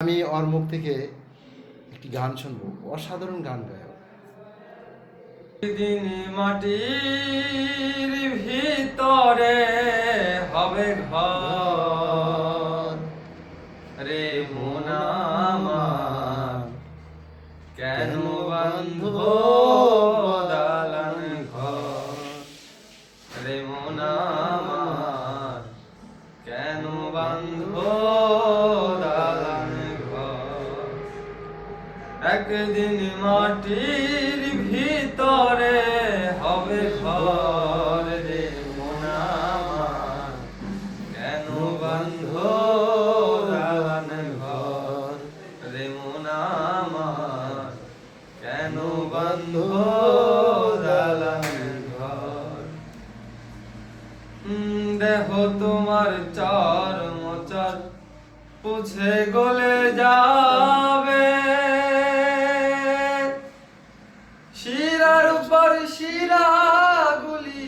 আমি ওর মুখ থেকে একটি গান শুনবো, অসাধারণ গান গায় ও। দিন মাটির ভিতরে হবে ঘর রে মন আমার, কেন বন্ধ দালান ঘর রে মন আমার, কেন বন্ধ দালান ঘর। একদিন মাটির ভিতরে হবে ঘর রে মন আমার, কেন বন্ধ দালান ঘর রে মন আমার, কেন বন্ধ দালান ঘর। দেহ তোমার চর্মচর পুছে গলে যাবে, শিরার উপর শিরাগুলি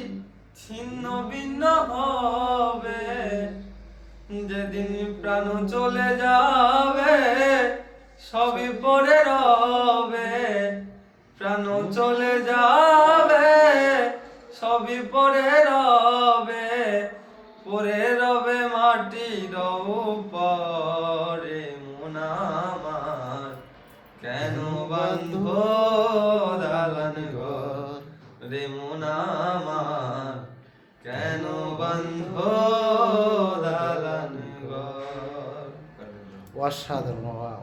ছিন্ন ভিন্ন হবে। যেদিন প্রাণ চলে যাবে সবই পড়ে রবে, প্রাণ চলে যাবে সবই পড়ে রবে, পড়ে রবে মাটির উপরে মন আমার, কেন বন্ধ দালান ঘর রে মন আমার, কেন বন্ধ দালান ঘর। অসাধারণ বাবা।